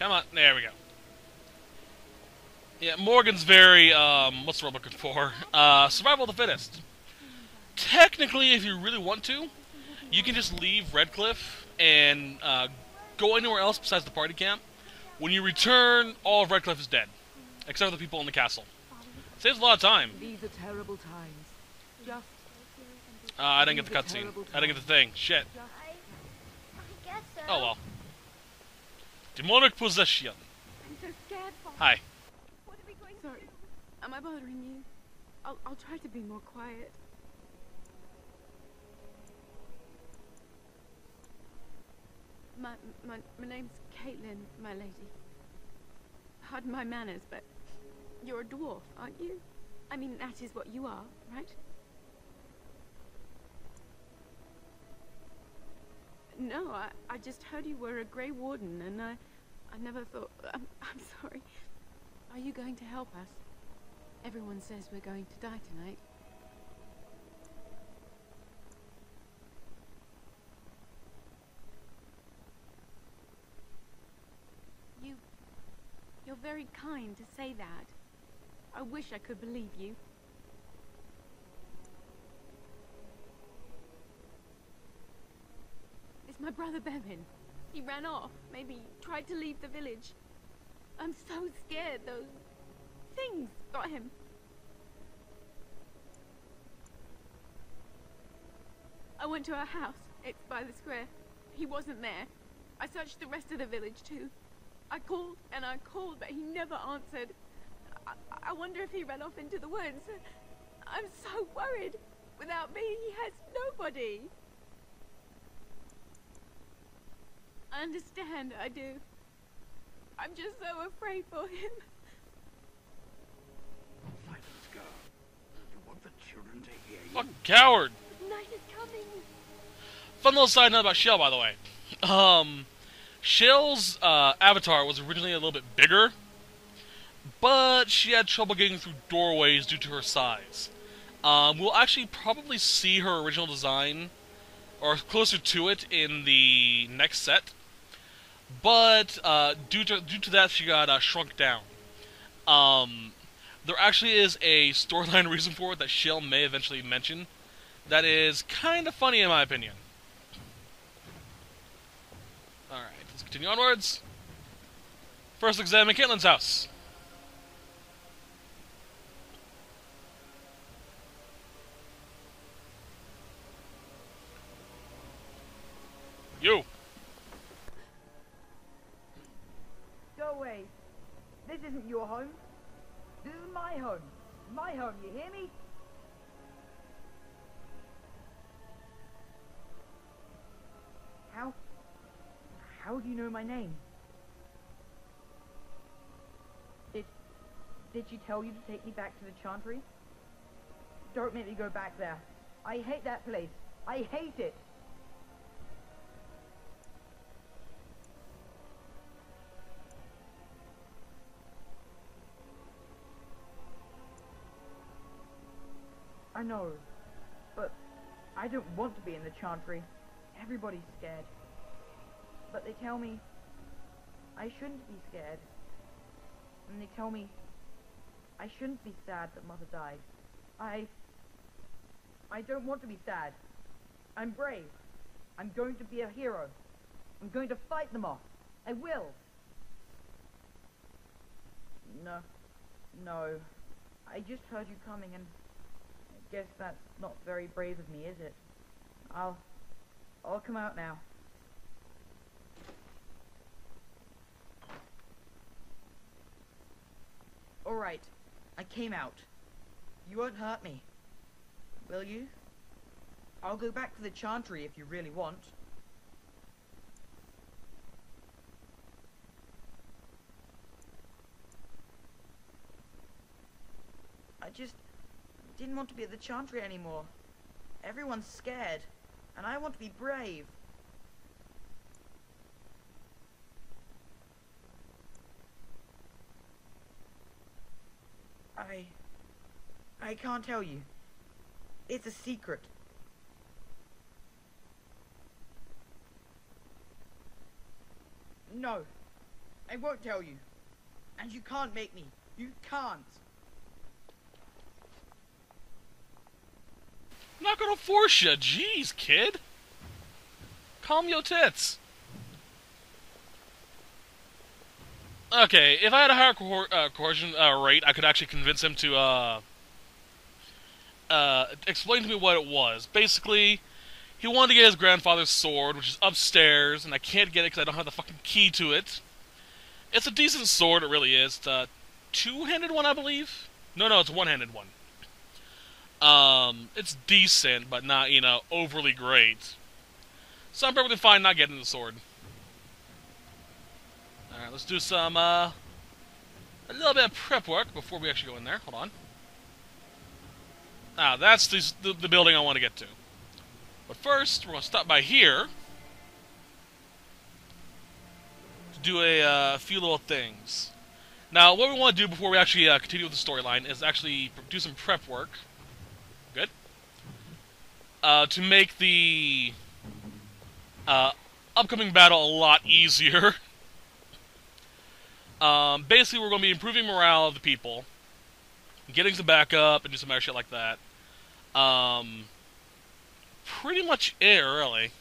Come on, there we go. Yeah, Morgan's very, what's the word I'm looking for? Survival of the fittest. Technically, if you really want to, you can just leave Redcliffe and go anywhere else besides the party camp. When you return, all of Redcliffe is dead, except for the people in the castle. Saves a lot of time. These are terrible times. Just. I didn't get the cutscene. I didn't get the thing. Shit. I guess so. Oh well. Demonic possession. I'm so scared, Father. Hi. What are we going to Sorry. do? Am I bothering you? I'll try to be more quiet. My name's Caitlin, my lady. Pardon my manners, but you're a dwarf, aren't you? I mean, that is what you are, right? No, I just heard you were a Grey Warden, and I never thought... I'm sorry. Are you going to help us? Everyone says we're going to die tonight. You're very kind to say that. I wish I could believe you. It's my brother Bevan. He ran off. Maybe tried to leave the village. I'm so scared those things got him. I went to our house. It's by the square. He wasn't there. I searched the rest of the village too. I called and I called, but he never answered. I wonder if he ran off into the woods. I'm so worried. Without me, he has nobody. I understand, I do. I'm just so afraid for him. Let's go. You want the children to hear you? Fucking coward. Night is coming. Fun little side note about Shell, by the way. Shell's avatar was originally a little bit bigger, but she had trouble getting through doorways due to her size. We'll actually probably see her original design, or closer to it, in the next set. But due to that, she got shrunk down. There actually is a storyline reason for it that Shell may eventually mention. That is kind of funny in my opinion. Alright, let's continue onwards. First examine Caitlin's house. You! Go away. This isn't your home. This is my home. My home, you hear me? How do you know my name? Did she tell you to take me back to the Chantry? Don't make me go back there. I hate that place. I hate it. I know, but I don't want to be in the Chantry. Everybody's scared. But they tell me I shouldn't be scared. And they tell me I shouldn't be sad that Mother died. I don't want to be sad. I'm brave. I'm going to be a hero. I'm going to fight them off. I will. No. I just heard you coming and I guess that's not very brave of me, is it? I'll come out now. Alright, I came out. You won't hurt me, will you? I'll go back to the Chantry if you really want. I just didn't want to be at the Chantry anymore. Everyone's scared, and I want to be brave. I can't tell you. It's a secret. No. I won't tell you. And you can't make me. You can't. I'm not gonna force you. Jeez, kid. Calm your tits. Okay, if I had a higher coercion rate, I could actually convince him to explain to me what it was. Basically, he wanted to get his grandfather's sword, which is upstairs, and I can't get it because I don't have the fucking key to it. It's a decent sword, it really is. It's a two-handed one, I believe? No, it's a one-handed one. It's decent, but not, overly great. So I'm perfectly fine not getting the sword. Alright, let's do some, a little bit of prep work before we actually go in there. Hold on. Ah, that's the building I want to get to. But first, we're going to stop by here to do a few little things. Now, what we want to do before we actually continue with the storyline is actually do some prep work. Good. To make the upcoming battle a lot easier. Basically, we're going to be improving morale of the people, getting some backup, and do some other shit like that. Pretty much it, really.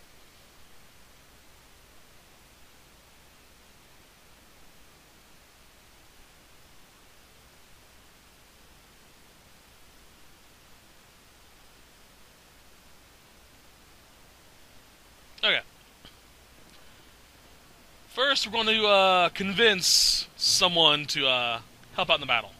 Okay. First, we're going to convince someone to help out in the battle.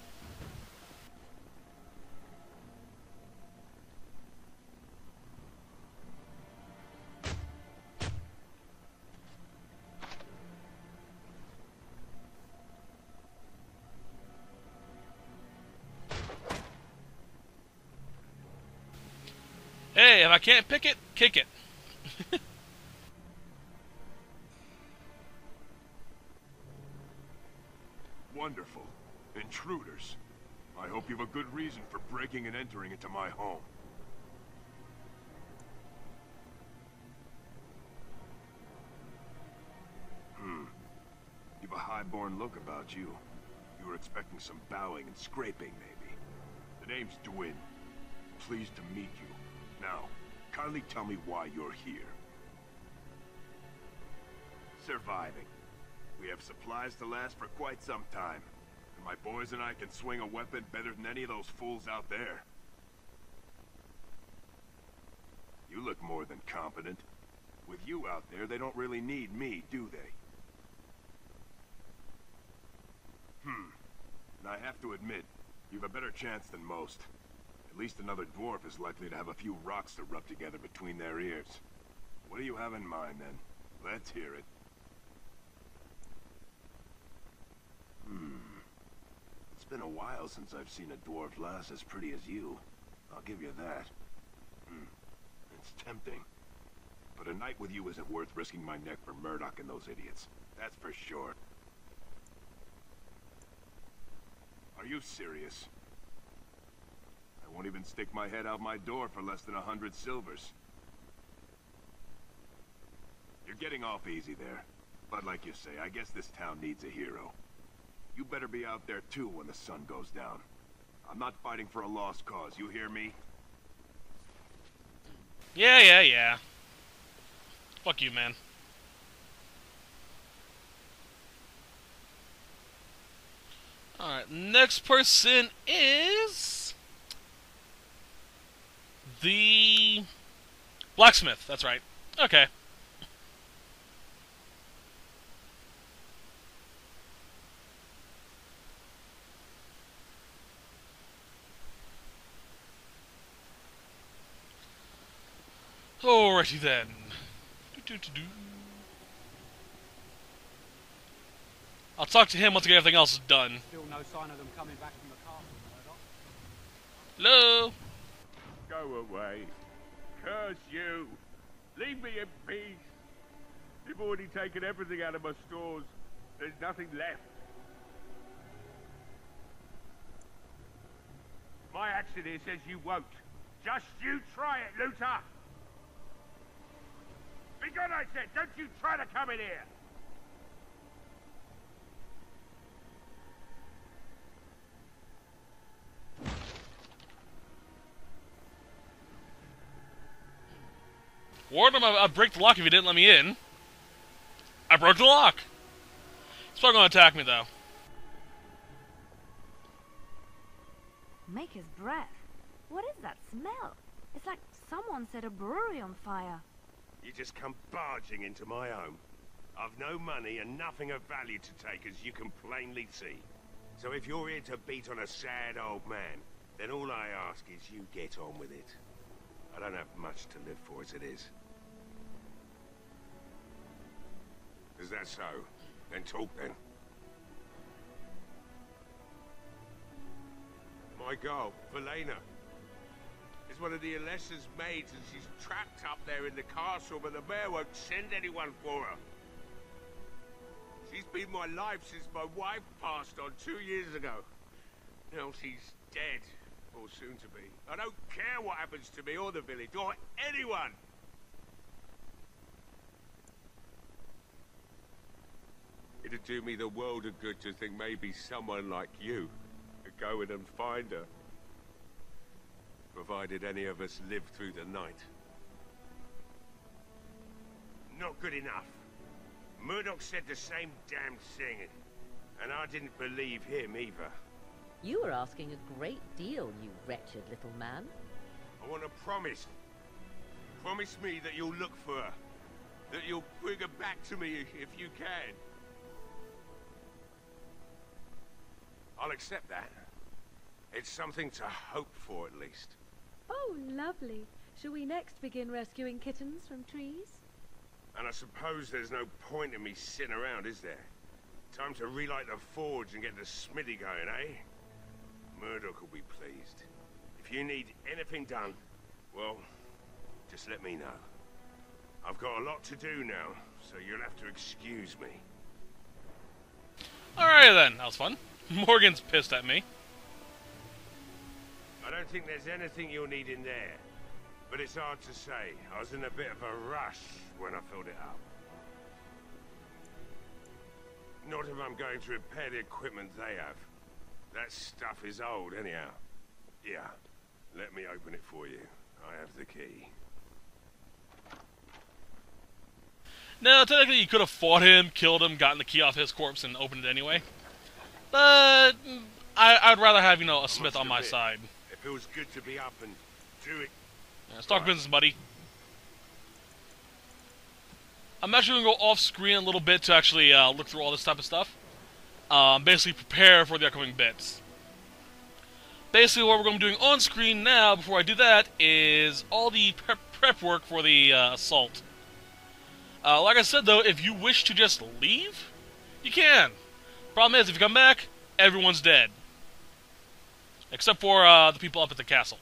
Hey, if I can't pick it, kick it. Wonderful. Intruders. I hope you have a good reason for breaking and entering into my home. You've a high-born look about you. You were expecting some bowing and scraping, maybe. The name's Dwarven. Pleased to meet you. Now, kindly tell me why you're here. Surviving. We have supplies to last for quite some time. And my boys and I can swing a weapon better than any of those fools out there. You look more than competent. With you out there, they don't really need me, do they? And I have to admit, you've a better chance than most. At least another dwarf is likely to have a few rocks to rub together between their ears. What do you have in mind, then? Let's hear it. It's been a while since I've seen a dwarf lass as pretty as you. I'll give you that. It's tempting. But a night with you isn't worth risking my neck for Murdoch and those idiots. That's for sure. Are you serious? I won't even stick my head out my door for less than 100 silvers. You're getting off easy there. But like you say, I guess this town needs a hero. You better be out there too when the sun goes down. I'm not fighting for a lost cause, you hear me? Yeah. Fuck you, man. Alright, next person is the blacksmith, that's right. Okay. Alrighty then. I'll talk to him once I get everything else done. Still no sign of them coming back from the castle, Murdoch. Hello? Go away. Curse you. Leave me in peace. You've already taken everything out of my stores. There's nothing left. My action here says you won't. Just you try it, Luther. Be good, I said. Don't you try to come in here. Warned him I'd break the lock if he didn't let me in. I broke the lock. He's probably going to attack me, though. Maker's breath. What is that smell? It's like someone set a brewery on fire. You just come barging into my home. I've no money and nothing of value to take, as you can plainly see. So if you're here to beat on a sad old man, then all I ask is you get on with it. I don't have much to live for as it is. Is that so? Then talk then. My girl, Valena, is one of the Alessa's maids, and she's trapped up there in the castle, but the mayor won't send anyone for her. She's been my life since my wife passed on 2 years ago. Now she's dead, or soon to be. I don't care what happens to me or the village, or anyone! It'd do me the world of good to think maybe someone like you could go in and find her. Provided any of us live through the night. Not good enough. Murdoch said the same damn thing, and I didn't believe him either. You were asking a great deal, you wretched little man. I want a promise. Promise me that you'll look for her. That you'll bring her back to me if you can. I'll accept that. It's something to hope for, at least. Oh, lovely. Shall we next begin rescuing kittens from trees? And I suppose there's no point in me sitting around, is there? Time to relight the forge and get the smithy going, eh? Murdoch will be pleased. If you need anything done, well, just let me know. I've got a lot to do now, so you'll have to excuse me. Alright then, that was fun. Morgan's pissed at me. I don't think there's anything you'll need in there. But it's hard to say. I was in a bit of a rush when I filled it up. Not if I'm going to repair the equipment they have. That stuff is old anyhow. Yeah, let me open it for you. I have the key. No, technically you could have fought him, killed him, gotten the key off his corpse, and opened it anyway. But I'd rather have, you know, a smith on my side. It feels good to be up and do it. Yeah, stock business, buddy. I'm actually going to go off-screen a little bit to actually look through all this type of stuff. Basically prepare for the upcoming bits. Basically what we're going to be doing on-screen now, before I do that, is all the prep work for the assault. Like I said, though, if you wish to just leave, you can. Problem is, if you come back, everyone's dead. Except for the people up at the castle.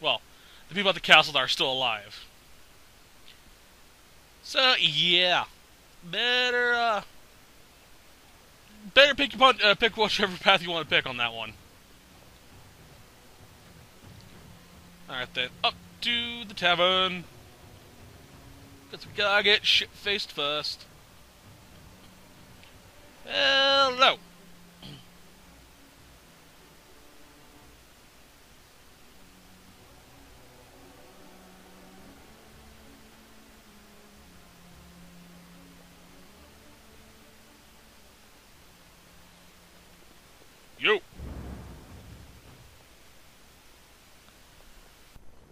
Well, the people at the castle that are still alive. So, yeah. Better pick whichever path you want to pick on that one. Alright then, up to the tavern. Guess we gotta get shit-faced first. Hello! Yo!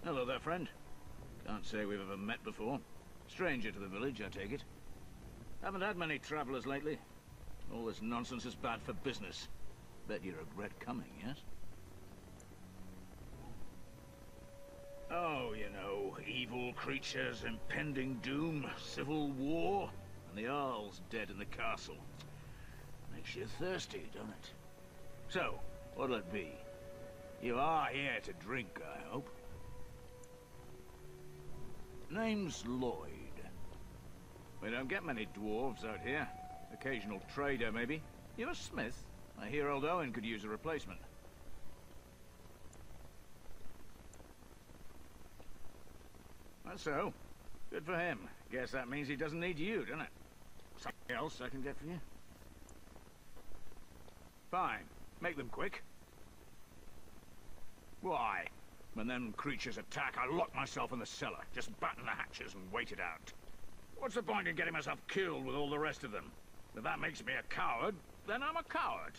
Hello there, friend. Can't say we've ever met before. Stranger to the village, I take it. Haven't had many travelers lately. All this nonsense is bad for business. Bet you regret coming, yes? Oh, you know, evil creatures, impending doom, civil war, and the Earl's dead in the castle. Makes you thirsty, don't it? So, what'll it be? You are here to drink, I hope. Name's Lloyd. We don't get many dwarves out here. Occasional trader, maybe. You're a smith? I hear old Owen could use a replacement. That's so. Good for him. Guess that means he doesn't need you, doesn't it? Something else I can get for you? Fine. Make them quick. Why? When them creatures attack, I lock myself in the cellar, just batten the hatches and wait it out. What's the point in getting myself killed with all the rest of them? If that makes me a coward, then I'm a coward.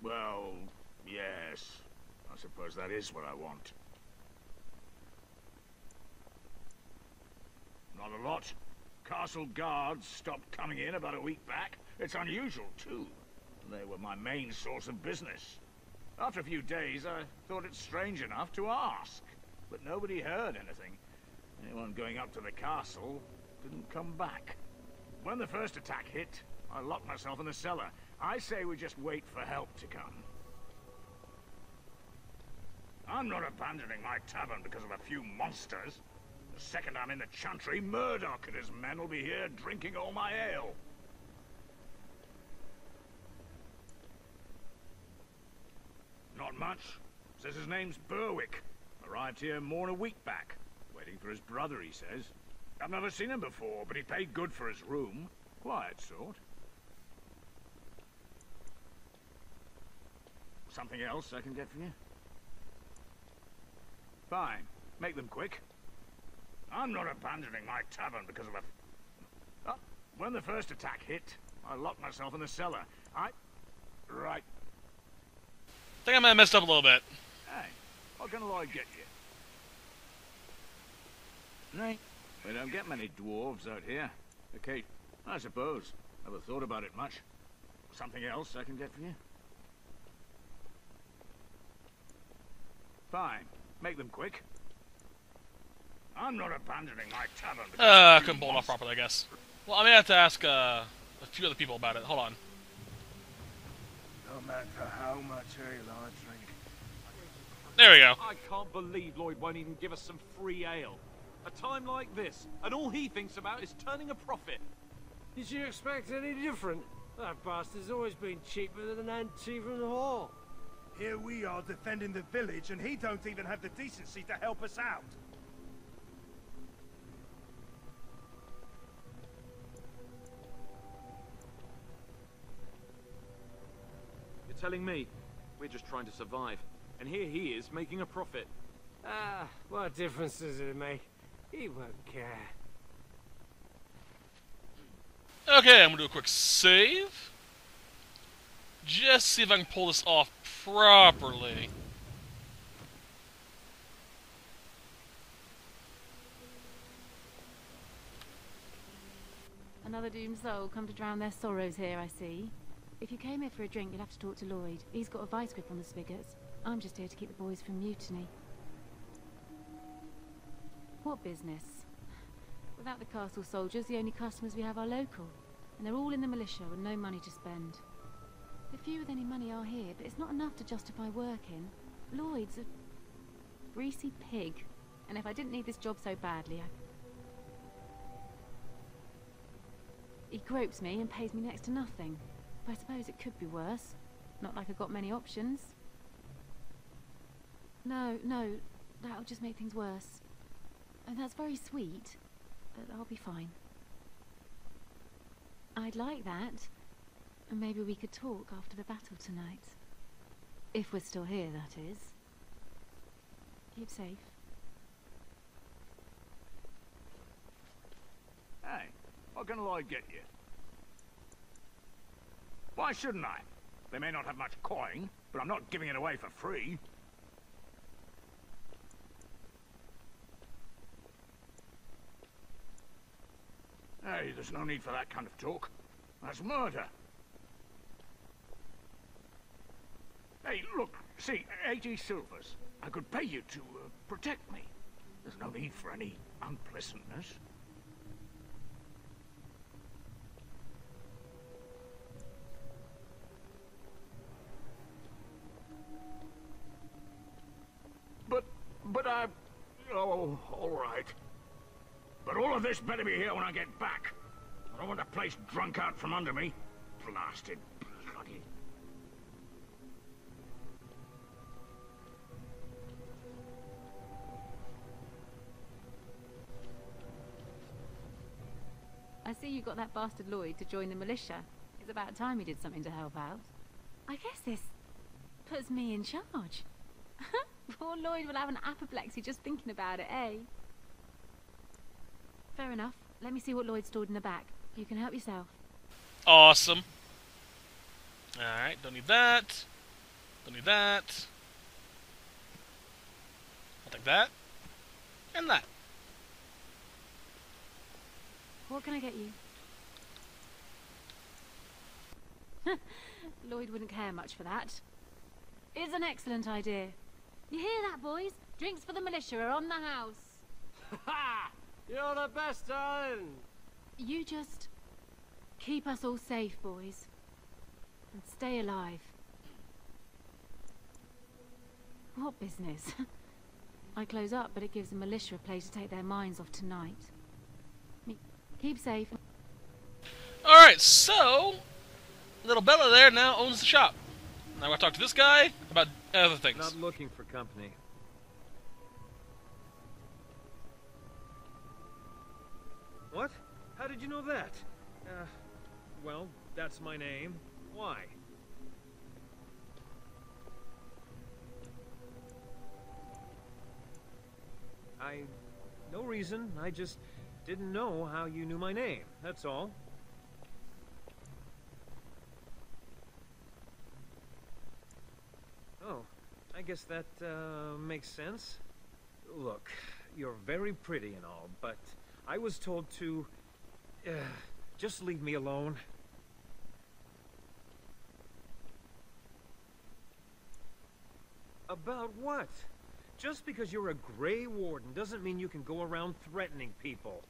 Well, yes. I suppose that is what I want. Not a lot. Castle guards stopped coming in about a week back. It's unusual, too. They were my main source of business. After a few days, I thought it strange enough to ask. But nobody heard anything. Anyone going up to the castle didn't come back. When the first attack hit, I locked myself in the cellar. I say we just wait for help to come. I'm not abandoning my tavern because of a few monsters. The second I'm in the chantry, Murdoch and his men will be here drinking all my ale. Not much. Says his name's Berwick. Arrived here more than a week back. Waiting for his brother, he says. I've never seen him before, but he paid good for his room. Quiet sort. Something else I can get for you? Fine. Make them quick. I'm not abandoning my tavern because of a... Oh, when the first attack hit, I locked myself in the cellar. Right. I think I might have messed up a little bit. Hey, what can I get you? Right. We don't get many dwarves out here. Okay, I suppose. Never thought about it much. Something else I can get for you? Fine. Make them quick. I'm not abandoning my tavern. I couldn't pull it off properly, I guess. Well, I may have to ask a few other people about it. Hold on. No matter how much ale I drink. There we go. I can't believe Lloyd won't even give us some free ale. A time like this, and all he thinks about is turning a profit. Did you expect any different? That bastard's always been cheaper than an ante from the hall. Here we are defending the village, and he don't even have the decency to help us out. You're telling me we're just trying to survive, and here he is making a profit. Ah, what difference does it make? He won't care. Okay, I'm gonna do a quick save. Just see if I can pull this off properly. Another doomed soul come to drown their sorrows here, I see. If you came here for a drink, you'd have to talk to Lloyd. He's got a vice grip on the spigots. I'm just here to keep the boys from mutiny. What business? Without the castle soldiers, the only customers we have are local. And they're all in the militia with no money to spend. The few with any money are here, but it's not enough to justify working. Lloyd's a greasy pig. And if I didn't need this job so badly, he gropes me and pays me next to nothing. But I suppose it could be worse. Not like I've got many options. No, that'll just make things worse. And that's very sweet, but I'll be fine. I'd like that. And maybe we could talk after the battle tonight. If we're still here, that is. Keep safe. Hey, what can Lloyd get you? Why shouldn't I? They may not have much coin, but I'm not giving it away for free. Hey, there's no need for that kind of talk. That's murder. Hey, look, see, 80 silvers. I could pay you to protect me. There's no need for any unpleasantness. But oh, all right. But all of this better be here when I get back. I don't want the place drunk out from under me. Blasted bloody... I see you got that bastard Lloyd to join the militia. It's about time he did something to help out. I guess this puts me in charge. Poor Lloyd will have an apoplexy just thinking about it, eh? Fair enough. Let me see what Lloyd stored in the back. You can help yourself. Awesome. Alright, don't need that. Don't need that. I'll take that. And that. What can I get you? Lloyd wouldn't care much for that. It's an excellent idea. You hear that, boys? Drinks for the militia are on the house. Ha! You're the best, darling. You just keep us all safe, boys. And stay alive. What business? I close up, but it gives the militia a place to take their minds off tonight. Keep safe. Alright, so little Bella there now owns the shop. Now I want to talk to this guy about other things. Not looking for company. What? How did you know that? Well, that's my name. Why? No reason. I just didn't know how you knew my name. That's all. Oh, I guess that, makes sense. Look, you're very pretty and all, but I was told to, just leave me alone. About what? Just because you're a Grey Warden doesn't mean you can go around threatening people.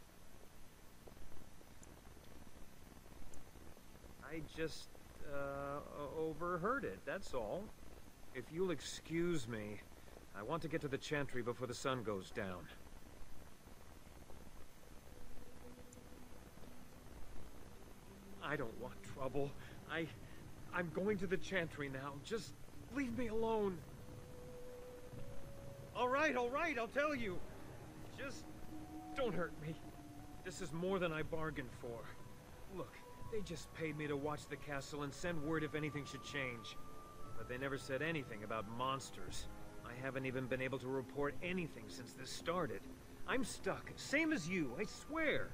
I just, overheard it, that's all. If you'll excuse me, I want to get to the Chantry before the sun goes down. I don't want trouble. I'm going to the Chantry now. Just leave me alone. All right, I'll tell you. Just don't hurt me. This is more than I bargained for. Look, they just paid me to watch the castle and send word if anything should change. But they never said anything about monsters. I haven't even been able to report anything since this started. I'm stuck, same as you, I swear.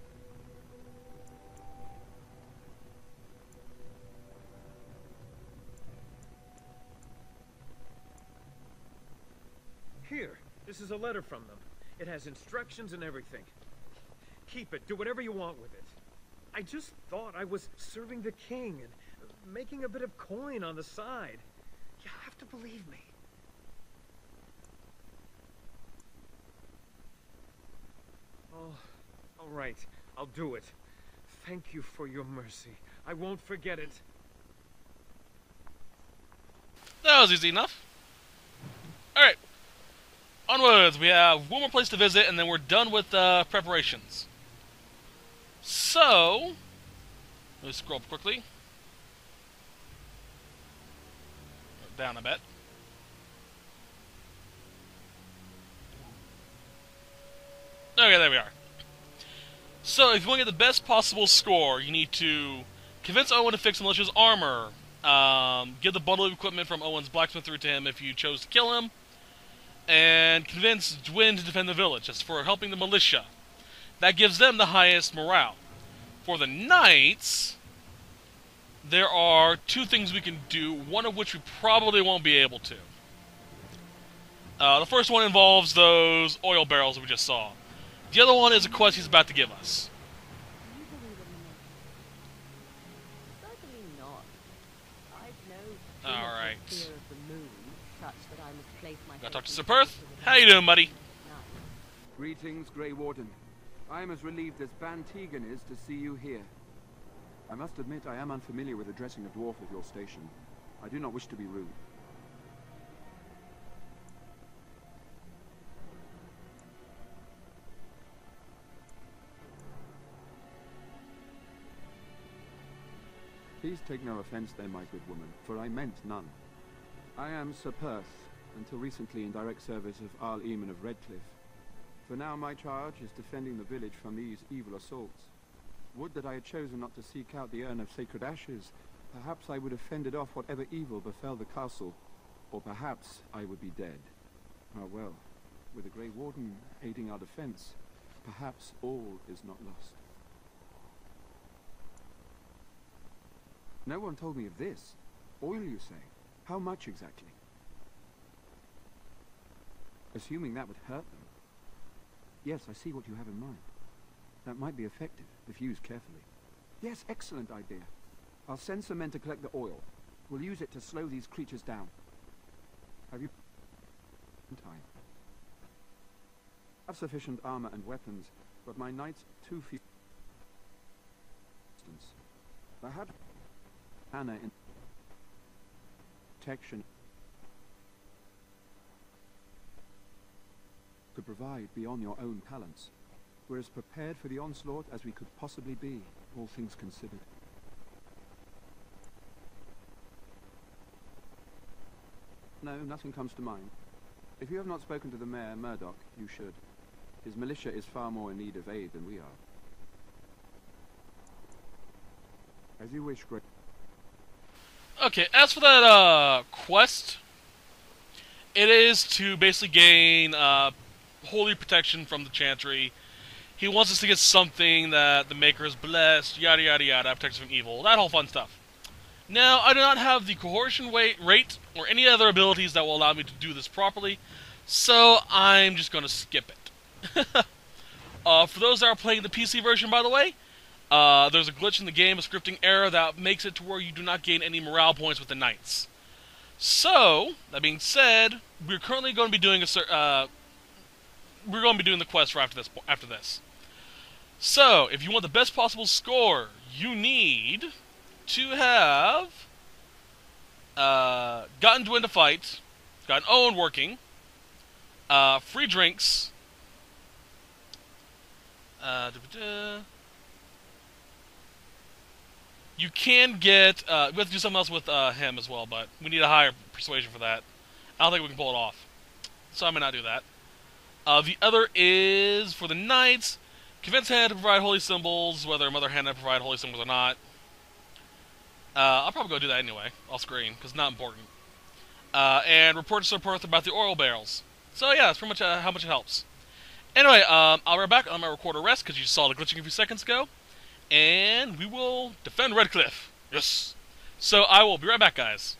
Here, this is a letter from them. It has instructions and everything. Keep it, do whatever you want with it. I just thought I was serving the king and making a bit of coin on the side. You have to believe me. Oh, all right, I'll do it. Thank you for your mercy. I won't forget it. That was easy enough. Alright. Onwards, we have one more place to visit, and then we're done with preparations. So, let me scroll up quickly. Down a bit. Okay, there we are. So, if you want to get the best possible score, you need to convince Owen to fix the militia's armor, give the bundle of equipment from Owen's blacksmith to him if you chose to kill him, and convince Dwyn to defend the village. That's for helping the militia. That gives them the highest morale. For the knights, there are two things we can do, one of which we probably won't be able to. The first one involves those oil barrels that we just saw. The other one is a quest he's about to give us. Certainly not. I've no Alright. fear of the moon, such that I must place my Gotta talk to Sir Perth. How you doing, buddy? Greetings, Grey Warden. I am as relieved as Van Tegan is to see you here. I must admit I am unfamiliar with addressing a dwarf at your station. I do not wish to be rude. Please take no offense then, my good woman, for I meant none. I am Sir Perth, until recently in direct service of Arl Eamon of Redcliffe. For now my charge is defending the village from these evil assaults. Would that I had chosen not to seek out the urn of sacred ashes Perhaps I would have fended off whatever evil befell the castle, or perhaps I would be dead. Ah well, with the Grey Warden aiding our defense, perhaps all is not lost. No one told me of this. Oil, you say? How much exactly? Assuming that would hurt them. Yes, I see what you have in mind. That might be effective, if used carefully. Yes, excellent idea. I'll send some men to collect the oil. We'll use it to slow these creatures down. Have you... time? I have sufficient armor and weapons, but my knights too few... Perhaps... Anna in... protection... could provide beyond your own talents. We're as prepared for the onslaught as we could possibly be, all things considered. No, nothing comes to mind. If you have not spoken to the mayor, Murdoch, you should. His militia is far more in need of aid than we are. As you wish, Greg. Okay, as for that quest, it is to basically gain holy protection from the Chantry. He wants us to get something that the Maker is blessed, yada yada yada, protects from evil, that whole fun stuff. Now, I do not have the coercion rate or any other abilities that will allow me to do this properly, so I'm just going to skip it. For those that are playing the PC version, by the way, there's a glitch in the game, a scripting error, that makes it to where you do not gain any morale points with the Knights. So, that being said, we're currently going to be doing we're going to be doing the quest for after this. So, if you want the best possible score, you need to have gotten to win the fight, got an own working, free drinks, you can get, we have to do something else with him as well, but we need a higher persuasion for that. I don't think we can pull it off, so I may not do that. The other is, for the Knights, convince Hannah to provide holy symbols, whether Mother Hannah provide holy symbols or not. I'll probably go do that anyway, off screen, because it's not important. And report to Sir Perth about the oil barrels. So yeah, that's pretty much how much it helps. Anyway, I'll be right back. I'm going to record a rest, because you saw the glitching a few seconds ago. And we will defend Redcliffe. Yes. So I will be right back, guys.